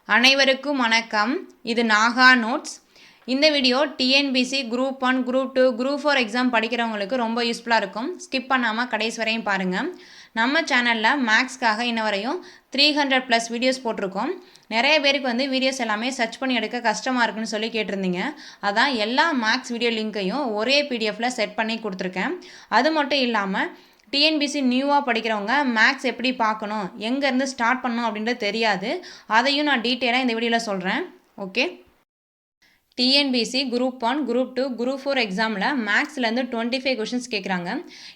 அனைவருக்கும் வணக்கம். இது நாகா நோட்ஸ். இந்த video TNPSC group 1, group 2, group 4 exam படிக்கிறவங்களுக்கு ரொம்ப யூஸ்ஃபுல்லாக இருக்கும். ஸ்கிப் பண்ணாமல் கடைசி வரையும் பாருங்கள். நம்ம சேனலில் மேக்ஸ்க்காக இன்ன வரையும் 300+ வீடியோஸ் போட்டிருக்கோம். நிறைய பேருக்கு வந்து வீடியோஸ் எல்லாமே சர்ச் பண்ணி எடுக்க கஷ்டமாக இருக்குன்னு சொல்லி கேட்டிருந்தீங்க. அதான் எல்லா மேக்ஸ் வீடியோ லிங்க்கையும் ஒரே பிடிஎஃப்பில் செட் பண்ணி கொடுத்துருக்கேன். அது மட்டும் இல்லாமல் டிஎன்பிசி நியூவாக படிக்கிறவங்க மேக்ஸ் எப்படி பார்க்கணும், எங்கேருந்து ஸ்டார்ட் பண்ணணும் அப்படின்றது தெரியாது. அதையும் நான் டீட்டெயிலாக இந்த வீடியோவில் சொல்கிறேன். Okay, TNPSC group 1, group 2, group 4 எக்ஸாமில் மேக்ஸ்லேருந்து 25 கொஷின்ஸ் கேட்குறாங்க.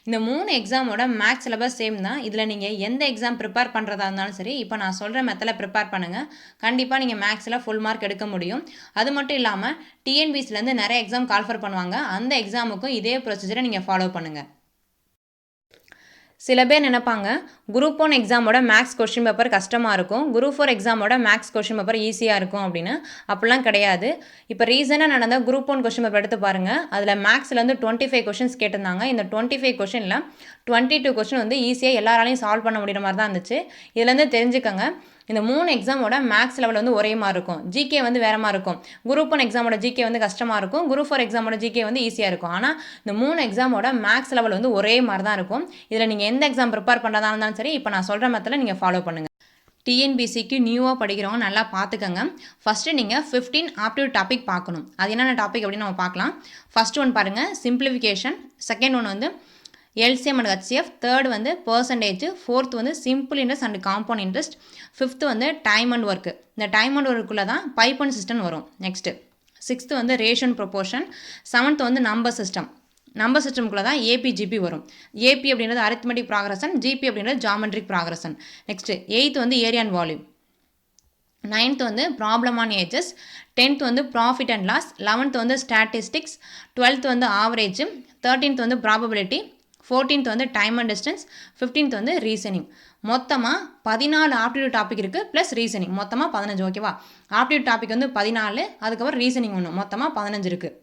இந்த 3 எக்ஸாமோட மேக்ஸ் சிலபஸ் சேம் தான். இதில் நீங்கள் எந்த எக்ஸாம் ப்ரிப்பேர் பண்ணுறதா இருந்தாலும் சரி, இப்போ நான் சொல்கிற மெத்தடில் ப்ரிப்பேர் பண்ணுங்கள். கண்டிப்பாக நீங்கள் மேக்ஸில் ஃபுல் மார்க் எடுக்க முடியும். அது மட்டும் இல்லாமல் டிஎன்பிசிலேருந்து நிறைய எக்ஸாம் கால்ஃபர் பண்ணுவாங்க. அந்த எக்ஸாமுக்கும் இதே ப்ரொசீஜரை நீங்கள் ஃபாலோ பண்ணுங்கள். சில பேர் நினைப்பாங்க குரூப் 1 எக்ஸாமோட மேக்ஸ் கொஷின் பேப்பர் கஷ்டமாக இருக்கும், குரூப் 4 எக்ஸாமோட மேக்ஸ் கொஷின் பேப்பர் ஈஸியாக இருக்கும் அப்படின்னு. அப்படிலாம் கிடையாது. இப்போ ரீசனாக நடந்த குரூப் 1 கொஷின் பேப்பர் எடுத்து பாருங்கள். அதில் மேக்ஸ்லேருந்து 25 கொஷின்ஸ் கேட்டிருந்தாங்க. இந்த 25 கொஷினில் 22 கொஷின் வந்து ஈஸியாக எல்லாராலையும் சால்வ் பண்ண முடிகிற மாதிரி தான் இருந்துச்சு. இதுலேருந்து தெரிஞ்சுக்கங்க, இந்த 3 எக்ஸாமோட மேக்ஸ் லெவல் வந்து ஒரே மாதிரி இருக்கும். ஜிகே வந்து வேறு மாதிரி இருக்கும். குரூப் 1 எக்ஸாமோட ஜிகே வந்து கஷ்டமாக இருக்கும், குரூப் 4 எக்ஸாமோட ஜிகே வந்து ஈஸியாக இருக்கும். ஆனால் இந்த 3 எக்ஸாமோட மேக்ஸ் லெவல் வந்து ஒரே மாதிரி தான் இருக்கும். இதில் நீங்கள் எந்த எக்ஸாம் ப்ரிப்பேர் பண்ணுறதா இருந்தாலும் சரி, இப்போ நான் சொல்கிற மெத்தடில் நீங்கள் ஃபாலோ பண்ணுங்கள். டிஎன்பிசிக்கு நியூவாக படிக்கிறவங்க நல்லா பார்த்துக்கங்க. ஃபஸ்ட்டு நீங்கள் 15 ஆப்டிடியூட் டாபிக் பார்க்கணும். அது என்னென்ன டாபிக் அப்படின்னு நம்ம பார்க்கலாம். ஃபஸ்ட் ஒன் பாருங்கள், சிம்பிளிஃபிகேஷன். செகண்ட் ஒன் வந்து எல்சிஎம் அண்ட் ஹெச்சிஎஃப். தேர்ட் வந்து பர்சன்டேஜ். ஃபோர்த் வந்து simple interest and compound interest. Fifth வந்து டைம் அண்ட் ஒர்க்கு. இந்த டைம் அண்ட் ஒர்க்குள்ளே தான் பைப் அண்ட் சிஸ்டம் வரும். நெக்ஸ்ட்டு சிக்ஸ்த்து வந்து ரேஷன் ப்ரொபோர்ஷன். செவன்த் வந்து நம்பர் சிஸ்டம். நம்பர் சிஸ்டம்குள்ளே தான் ஏபிஜிபி வரும். ஏபி அப்படின்றது அரித்மெட்டிக் ப்ராக்ரஷன், ஜிபி அப்படின்றது ஜாமெட்ரிக் ப்ராக்ரஷன். நெக்ஸ்ட்டு எயித்து வந்து ஏரியா அண்ட் வால்யூம். நைன்த் வந்து ப்ராப்ளம் ஆன் ஏஜஸ். 10th வந்து ப்ராஃபிட் அண்ட் லாஸ். 11th வந்து ஸ்டாட்டிஸ்டிக்ஸ். 12th வந்து ஆவரேஜ். 13th வந்து ப்ராபபிலிட்டி. 14th வந்து டைம் அண்ட் டிஸ்டன்ஸ். 15th வந்து ரீசனிங். மொத்தமாக 14 ஆப்டிடியூட் டாபிக் இருக்குது ப்ளஸ் ரீசனிங். மொத்தமாக 15. ஓகேவா? ஆப்டிடியூட் டாபிக் வந்து 14, அதுக்கப்புறம் ரீசனிங் ஒன்று, மொத்தமாக 15 இருக்குது.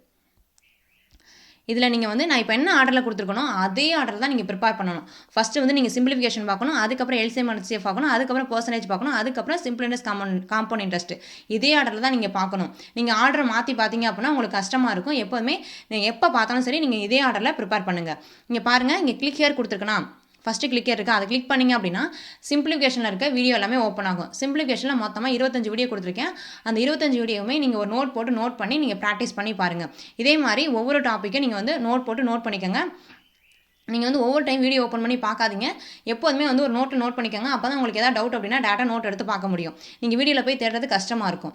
இதில் நீங்கள் வந்து நான் இப்போ என்ன ஆர்டரில் கொடுத்துருக்கணும் அதே ஆர்டர் தான் நீங்கள் ப்ரிப்பேர் பண்ணணும். ஃபஸ்ட்டு வந்து நீங்கள் சிம்பிளிஃபிகேஷன் பார்க்கணும், அதுக்கப்புறம் எல்சிஎம் அண்ட் ஹெச்சிஎஃப் பார்க்கணும், அதுக்கப்புறம் பர்சன்டேஜ் பார்க்கணும், அதுக்கப்புறம் சிம்பிள் இன்ட்ரெஸ்ட் காம்பவுண்ட் இன்ட்ரெஸ்ட். இதே ஆர்டரில் தான் நீங்கள் பார்க்கணும். நீங்கள் ஆர்டரை மாற்றி பார்த்தீங்க அப்படின்னா உங்களுக்கு கஷ்டமாக இருக்கும். எப்போதுமே நீங்கள் எப்போ பார்த்தாலும் சரி நீங்கள் இதே ஆர்டரில் ப்ரிப்பேர் பண்ணுங்கள். இங்கே பாருங்கள், இங்கே கிளிக் ஹியர் கொடுத்துருக்கனா, ஃபஸ்ட்டு கிளிக் இருக்குது, அதை கிளிக் பண்ணிங்க அப்படின்னா சிம்பிளிஃபிகேஷனில் இருக்க வீடியோ எல்லாமே ஓப்பன் ஆகும். சிம்பிளிஃபிகேஷனில் மொத்தமாக 25 வீடியோ கொடுத்துருக்கேன். அந்த 25 வீடியோவுமே நீங்கள் ஒரு நோட் போட்டு நோட் பண்ணி நீங்கள் ப்ராக்டிஸ் பண்ணி பாருங்கள். இதே மாதிரி ஒவ்வொரு டாப்பிக்கும் நீங்கள் வந்து நோட் போட்டு நோட் பண்ணிக்கோங்க. நீங்கள் வந்து ஒவ்வொரு டைம் வீடியோ ஓப்பன் பண்ணி பார்க்காதீங்க. எப்போதுமே வந்து ஒரு நோட் பண்ணிக்கோங்க. அப்போ தான் உங்களுக்கு எதாவது டவுட் அப்படின்னா டேட்டா நோட் எடுத்து பார்க்க முடியும். நீங்கள் வீடியோவில் போய் தேடுறது கஷ்டமாக இருக்கும்.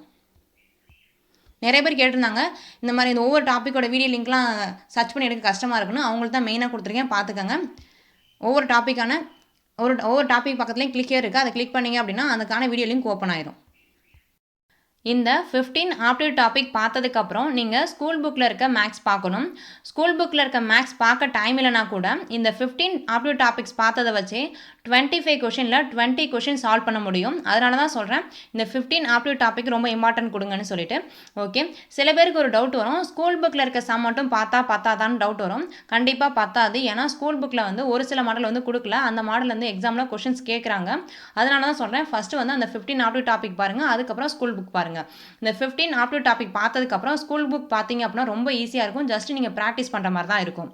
நிறைய பேர் கேட்டிருந்தாங்க, இந்த மாதிரி இந்த ஒவ்வொரு டாப்பிக்கோட வீடியோ லிங்க்லாம் சர்ச் பண்ணி எடுக்க கஷ்டமாக இருக்குன்னு. அவங்களுக்கு தான் மெயினாக கொடுத்துருக்கேன், பார்த்துக்கோங்க. ஒவ்வொரு டாபிக் பக்கத்துலேயும் கிளிக் இருக்குது, அதை கிளிக் பண்ணிங்க அப்படின்னா அதுக்கான வீடியோ லிங்க் ஓப்பன் ஆயிரும். இந்த 15 ஆப்டிடியூட் டாபிக் பார்த்ததுக்கப்புறம் நீங்கள் ஸ்கூல் புக்கில் இருக்க மேக்ஸ் பார்க்கணும். ஸ்கூல் புக்கில் இருக்க மேக்ஸ் பார்க்க டைம் இல்லைனா கூட இந்த 15 ஆப்டிடியூட் டாபிக்ஸ் பார்த்ததை வச்சு 25 கொஷினில் 20 கொஷின் சால்வ் பண்ண முடியும். அதனால தான் சொல்கிறேன் இந்த 15 ஆப்டிடியூட் டாபிக் ரொம்ப இம்பார்ட்டன்ட் கொடுங்கன்னு சொல்லிட்டு. ஓகே, சில பேருக்கு ஒரு டவுட் வரும், ஸ்கூல் புக்கில் இருக்க சம் மட்டும் பத்தாதான்னு டவுட் வரும். கண்டிப்பாக பத்தாது. ஏன்னா ஸ்கூல் புக்கில் வந்து ஒரு சில மாடல் வந்து கொடுக்கல, அந்த மாடல் வந்து எக்ஸாமில் கொஷின்ஸ் கேட்குறாங்க. அதனால தான் சொல்கிறேன், ஃபஸ்ட்டு வந்து அந்த 15 ஆப்டிடியூட் டாபிக் பாருங்கள், அதுக்கப்புறம் ஸ்கூல் புக் பாருங்கள். இந்த 15 ஆப்டிடியூட் டாபிக் பார்த்ததுக்கப்புறம் ஸ்கூல் புக் பார்த்தீங்க அப்படின்னா ரொம்ப ஈஸியாக இருக்கும். ஜஸ்ட் நீங்கள் ப்ராக்டிஸ் பண்ணுற மாதிரி தான் இருக்கும்.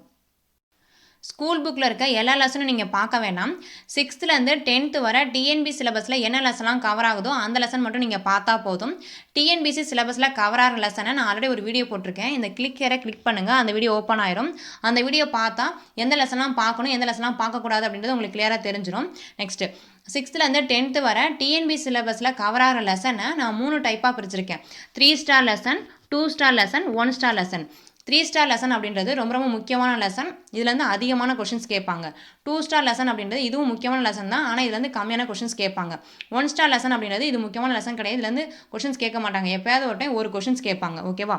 ஸ்கூல் புக்கில் இருக்க எல்லா லெசனும் நீங்கள் பார்க்க வேண்டாம். 6th-லேருந்து 10th வரை டிஎன்பிசி சிலபஸில் என்ன லெசன்லாம் கவர் ஆகுதோ அந்த லெசன் மட்டும் நீங்கள் பார்த்தா போதும். டிஎன்பிசி சிலபஸில் கவர் ஆகிற லெசனை நான் ஆல்ரெடி ஒரு வீடியோ போட்டிருக்கேன். இந்த கிளிக் ஹியரை கிளிக் பண்ணுங்கள், அந்த வீடியோ ஓப்பன் ஆயிரும். அந்த வீடியோ பார்த்தா எந்த லெசன்லாம் பார்க்கணும், எந்த லெசன்லாம் பார்க்கக்கூடாது அப்படின்றது உங்களுக்கு கிளியராக தெரிஞ்சிடும். நெக்ஸ்ட்டு 6th-லேருந்து 10th வரை டிஎன்பிசி சிலபஸில் கவர் ஆகிற லெசனை நான் 3 டைப்பாக பிரிச்சிருக்கேன். 3 star lesson, 2 star lesson, 1 star lesson. 3 star lesson அப்படின்றது ரொம்ப முக்கியமான லெசன். இதுலேருந்து அதிகமான கொஷின்ஸ் கேட்பாங்க. 2 ஸ்டார் லெசன் அப்படின்றது இதுவும் முக்கியமான லெசன் தான், ஆனால் இதுலேருந்து கம்மியான கொஷின்ஸ் கேட்பாங்க. 1 ஸ்டார் லெசன் அப்படின்றது இது முக்கியமான லெசன் கிடையாது, இதுலேருந்து கொஷின்ஸ் கேட்க மாட்டாங்க. எப்போயாவது ஒரு டைம் ஒரு கொஷின்ஸ் கேட்பாங்க. ஓகேவா?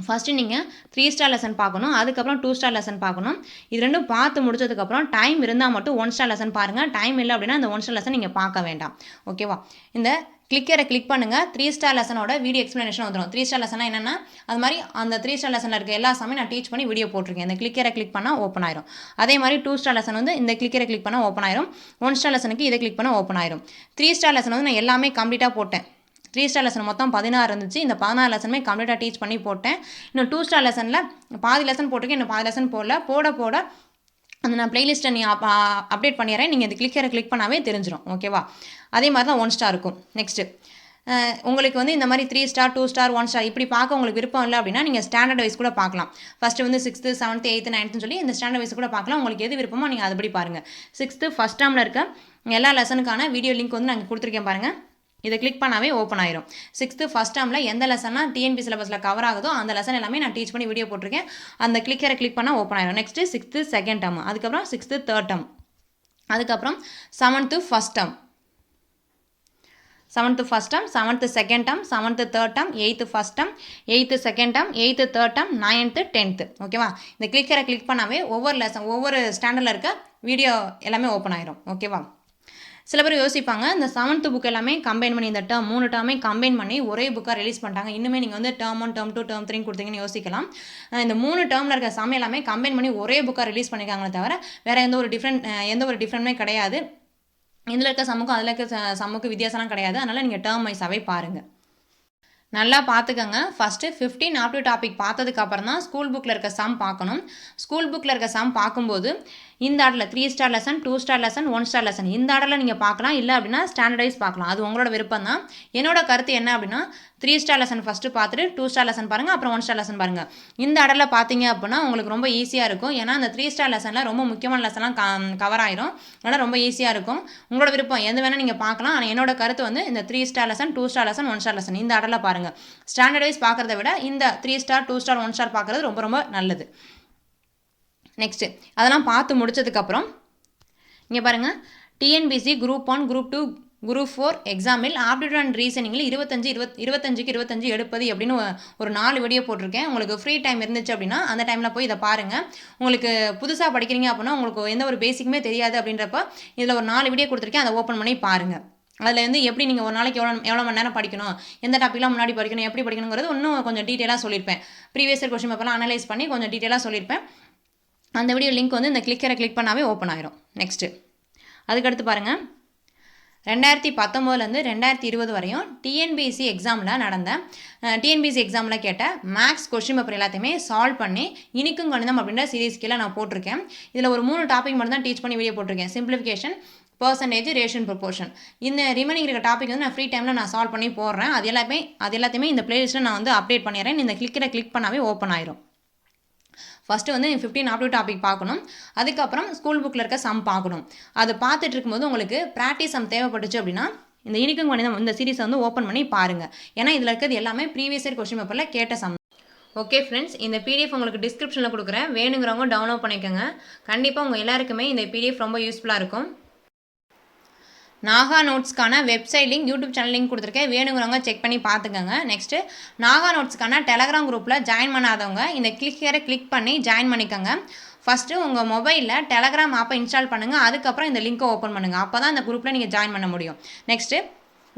ஃபஸ்ட்டு நீங்கள் 3 ஸ்டார் லெசன் பார்க்கணும், அதுக்கப்புறம் 2 ஸ்டார் லெசன் பார்க்கணும். இது ரெண்டும் பார்த்து முடிச்சதுக்கப்புறம் டைம் இருந்தால் மட்டும் 1 ஸ்டார் லெசன் பாருங்கள். டைம் இல்லை அப்படின்னா அந்த 1 ஸ்டார் லெசன் நீங்கள் பார்க்க வேண்டாம். ஓகேவா? இந்த கிளிக்கரை கிளிக் பண்ணுங்கள், 3 ஸ்டார் லெசனோட வீடியோ எக்ஸ்ப்ளனேஷன் வந்துடும். 3 ஸ்டார் லெசனா என்னென்னா அது மாதிரி அந்த 3 ஸ்டார் லெசனில் இருக்க எல்லா சமயம் நான் டீச் பண்ணி வீடியோ போட்டிருக்கேன். இந்த கிளிக்கரை கிளிக் பண்ணால் ஓப்பன் ஆயிரும். அதே மாதிரி 2 ஸ்டார் லெசன் வந்து இந்த கிளிக்கரை கிளிக் பண்ணால் ஓப்பன் ஆயிரும். 1 ஸ்டார் லெசனுக்கு இதை கிளிக் பண்ணால் ஓப்பன் ஆயிரும். 3 ஸ்டார் லெசன் வந்து நான் எல்லாமே கம்ப்ளீட்டாக போட்டேன். 3 ஸ்டார் லெசன் மொத்தம் 16 இருந்துச்சு. இந்த 16 லெசனுமே கம்ப்ளீட்டாக டீச் பண்ணி போட்டேன். இன்னும் 2 ஸ்டார் லெசனில் பாதி லெசன் போட்டிருக்கேன், இன்னும் பாதி லெசன் போட அந்த நான் பிளேலிஸ்ட்டை நீ அப்டேட் பண்ணிடுறேன். நீங்கள் இந்த கிளிக் பண்ணாவே தெரிஞ்சிடும். ஓகேவா? அதே மாதிரி தான் 1 ஸ்டார் இருக்கும். நெக்ஸ்ட்டு உங்களுக்கு வந்து இந்த மாதிரி 3 ஸ்டார் 2 ஸ்டார் 1 ஸ்டார் இப்படி பார்க்க உங்களுக்கு விருப்பம் இல்லை அப்படின்னா நீங்கள் ஸ்டாண்டர்ட் வைஸ் கூட பார்க்கலாம். ஃபஸ்ட்டு வந்து 6th 7th 8th 9th சொல்லி இந்த ஸ்டாண்டர்ட் வைஸ் கூட பார்க்கலாம். உங்களுக்கு எது விருப்பமோ நீங்கள் அதுபடி பாருங்கள். 6th ஃபஸ்ட் டேர்மில் இருக்க எல்லா லெசனுக்கான வீடியோ லிங்க் வந்து நாங்கள் கொடுத்துருக்கேன் பாருங்கள். இதை கிளிக் பண்ணாவே ஓப்பன் ஆயிரும். 6th ஃபஸ்ட் டேர்மில் எந்த லெசன்லாம் டிஎன்பி சிலபஸில் கவர் ஆகுதோ அந்த லெசன் எல்லாமே நான் டீச் பண்ணி வீடியோ போட்டிருக்கேன். அந்த கிளிக் பண்ணால் ஓப்பன் ஆயிரும். நெக்ஸ்ட்டு 6th செகண்ட் டேர்ம், அதுக்கப்புறம் 6th தேர்ட் டேர்ம், அதுக்கப்புறம் 7th first term, 7th first term, 7th second term, 7th third term, 8th first term, 8th second term, 8th third term, 9th 10th. ஓகேவா? இந்த click பண்ணாவே ஒவ்வொரு ஸ்டாண்டர்டில் இருக்க video எல்லாமே open ஆயிரும். ஓகேவா? சில பேர் யோசிப்பாங்க, இந்த 7th புக் எல்லாமே கம்பைன் பண்ணி இந்த டேர்ம் 3 டேர்மே கம்பைன் பண்ணி ஒரே புக்காக ரிலீஸ் பண்ணிட்டாங்க, இன்னுமே நீங்கள் வந்து டேர்ம் 1 டேர்ம் 2 டேர்ம் 3 கொடுத்தீங்கன்னு யோசிக்கலாம். இந்த 3 டேர்மில் இருக்க சம் எல்லாமே கம்பைன் பண்ணி ஒரே புக்காக ரிலீஸ் பண்ணியிருக்காங்களே தவிர வேறு எந்த ஒரு டிஃப்ரெண்ட்டுமே கிடையாது. இதில் இருக்க சம்முக்கும் அதில் இருக்க சம்முக்கு வித்தியாசம்லாம் கிடையாது. அதனால் நீங்கள் டேர்ம் வைஸாகவே பாருங்கள். நல்லா பார்த்துக்கங்க. ஃபஸ்ட்டு 15 ஆப்டிவ் டாபிக் பார்த்ததுக்கப்புறம் தான் ஸ்கூல் புக்கில் இருக்க சம் பார்க்கணும். ஸ்கூல் புக்கில் இருக்க சம் பார்க்கும்போது இந்த ஆர்டரில் 3 star lesson 2 star lesson 1 star lesson இந்த ஆர்டரில் நீங்கள் பார்க்கலாம். இல்லை அப்படின்னா ஸ்டாண்டர்டைஸ் பார்க்கலாம். அது உங்களோட விருப்பம் தான். என்னோட கருத்து என்ன அப்படின்னா 3 ஸ்டார் லெசன் ஃபஸ்ட்டு பார்த்துட்டு 2 ஸ்டார் லெசன் பாருங்கள், அப்புறம் 1 ஸ்டார் லெசன் பாருங்கள். இந்த ஆர்டரில் பார்த்தீங்க அப்படின்னா உங்களுக்கு ரொம்ப ஈஸியாக இருக்கும். ஏன்னா அந்த 3 ஸ்டார் லெசனில் ரொம்ப முக்கியமான லெசன்லாம் கவர் ஆயிரும். அதனால் ரொம்ப ஈஸியாக இருக்கும். உங்களோட விருப்பம் எது வேணால் நீங்கள் பார்க்கலாம். ஆனால் என்னோட கருத்து வந்து இந்த 3 star lesson 2 star lesson 1 star lesson இந்த ஆர்டரில் பாருங்கள். ஸ்டாண்டர்டைஸ் பார்க்குறத விட இந்த 3 ஸ்டார் 2 ஸ்டார் 1 ஸ்டார் பார்க்குறது ரொம்ப ரொம்ப நல்லது. நெக்ஸ்ட்டு அதெல்லாம் பார்த்து முடிச்சதுக்கப்புறம் இங்கே பாருங்கள், டிஎன்பிசி குரூப் 1 குரூப் 2 குரூப் 4 எக்ஸாமில் ஆப்டிடியூட் அண்ட் ரீசனிங்கில் 25 எடுப்பது அப்படின்னு ஒரு 4 வீடியோ போட்டிருக்கேன். உங்களுக்கு ஃப்ரீ டைம் இருந்துச்சு அப்படின்னா அந்த டைமில் போய் இதை பாருங்கள். உங்களுக்கு புதுசாக படிக்கிறீங்க அப்படின்னா உங்களுக்கு எந்த ஒரு பேசிக்குமே தெரியாது அப்படின்றப்ப இதில் ஒரு 4 வீடியோ கொடுத்துருக்கேன். அதை ஓப்பன் பண்ணி பாருங்கள். அதில் வந்து எப்படி நீங்கள் ஒரு நாளைக்கு எவ்வளோ மணி நேரம் படிக்கணும், எந்த டாப்பிக்லாம் முன்னாடி படிக்கணும், எப்படி படிக்கணுங்கிறது இன்னும் கொஞ்சம் டீட்டெயிலாக சொல்லியிருப்பேன். ப்ரீவியஸ் இயர் கொஸ்டின் பேப்பர்லாம் அனலைஸ் பண்ணி கொஞ்சம் டீட்டெயிலாக சொல்லியிருப்பேன். அந்த வீடியோ லிங்க் வந்து இந்த கிளிக் பண்ணாவே ஓப்பன் ஆயிரும். நெக்ஸ்ட்டு அதுக்கடுத்து பாருங்கள், 2019 2020 வரையும் டிஎன்பிஎஸ்சி எக்ஸாமில் நடந்த டிஎன்பிஎஸ்சி எக்ஸாமில் கேட்ட மேக்ஸ் கொஸ்டின் பேப்பர் எல்லாத்தையுமே சால்வ் பண்ணி இனிக்கும் கணிதம் அப்படின்ற சீரீஸ் கீழே நான் போட்டிருக்கேன். இதில் ஒரு 3 டாபிக் மட்டும் தான் டீச் பண்ணி வீடியோ போட்டிருக்கேன். Simplification, percentage, ration proportion. இந்த ரிமைனிங் இருக்க டாபிக் வந்து நான் ஃப்ரீ டைமில் நான் சால்வ் பண்ணி போடுறேன். அது எல்லாத்தையுமே இந்த பிளேலிஸ்ட்டில் நான் வந்து அப்டேட் பண்ணிடுறேன். இந்த கிளிக் பண்ணாவே ஓப்பன் ஆயிரும். ஃபஸ்ட்டு வந்து 15 ஆப்டிவ் டாபிக் பார்க்கணும். அதுக்கப்புறம் ஸ்கூல் புக்கில் இருக்க சம் பார்க்கணும். அது பார்த்துட்டு இருக்கும்போது உங்களுக்கு ப்ராக்டிஸ் சம் தேவைப்பட்டுச்சு அப்படின்னா இந்த இனிக்கும் கணிதம் இந்த சீரீஸை வந்து ஓப்பன் பண்ணி பாருங்கள். ஏன்னா இதில் இருக்கிறது எல்லாமே ப்ரீவியஸ் இயர் கொஸ்டின் பேப்பரில் கேட்ட சம். ஓகே ஃப்ரெண்ட்ஸ், இந்த பிடிஎஃப் உங்களுக்கு டிஸ்கிரிப்ஷனில் கொடுக்குறேன். வேணுங்கிறவங்க டவுன்லோட் பண்ணிக்கோங்க. கண்டிப்பாக உங்கள் எல்லாருக்குமே இந்த பிடிஎஃப் ரொம்ப யூஸ்ஃபுல்லாக இருக்கும். நாகா நோட்ஸ்க்கான website link, YouTube channel link கொடுத்துருக்கேன். வேணுங்கிறவங்க செக் பண்ணி பார்த்துக்கோங்க. நெக்ஸ்ட்டு நாகா நோட்ஸ்க்கான டெலகிராம் குரூப்பில் ஜாயின் பண்ணாதவங்க இந்த கிளிக் பண்ணி ஜாயின் பண்ணிக்கோங்க. ஃபஸ்ட்டு உங்கள் மொபைலில் டெலகிராம் ஆப்பை இன்ஸ்டால் பண்ணுங்கள். அதுக்கப்புறம் இந்த லிங்க்கை ஓப்பன் பண்ணுங்கள். அப்போ தான் இந்த குரூப்பில் நீங்கள் ஜாயின் பண்ண முடியும். நெக்ஸ்ட்டு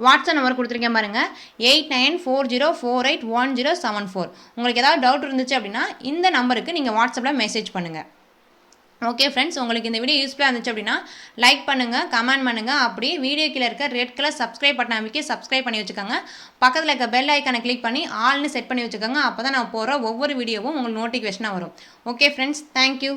வாட்ஸ்அப் நம்பர் கொடுத்துருக்கேன் பாருங்கள், 8940481074. உங்களுக்கு ஏதாவது டவுட் இருந்துச்சு அப்படின்னா இந்த நம்பருக்கு நீங்கள் வாட்ஸ்அப்பில் மெசேஜ் பண்ணுங்கள். ஓகே ஃப்ரெண்ட்ஸ், உங்களுக்கு இந்த வீடியோ யூஸ்ஃபுல்லாக இருந்துச்சு அப்படின்னா லைக் பண்ணுங்கள், கமெண்ட் பண்ணுங்கள். அப்படியே வீடியோ கீழே இருக்க ரெட் கலர் சப்ஸ்கிரைப் பட்டன் அமைக்கி சப்ஸ்கிரைப் பண்ணி வச்சுக்கோங்க. பக்கத்தில் இருக்க பெல் ஐக்கானை கிளிக் பண்ணி ஆல்னு செட் பண்ணி வச்சுக்கோங்க. அப்போ தான் நான் போகிற ஒவ்வொரு வீடியோவும் உங்களுக்கு நோட்டிஃபிகேஷனாக வரும். Okay friends, thank you.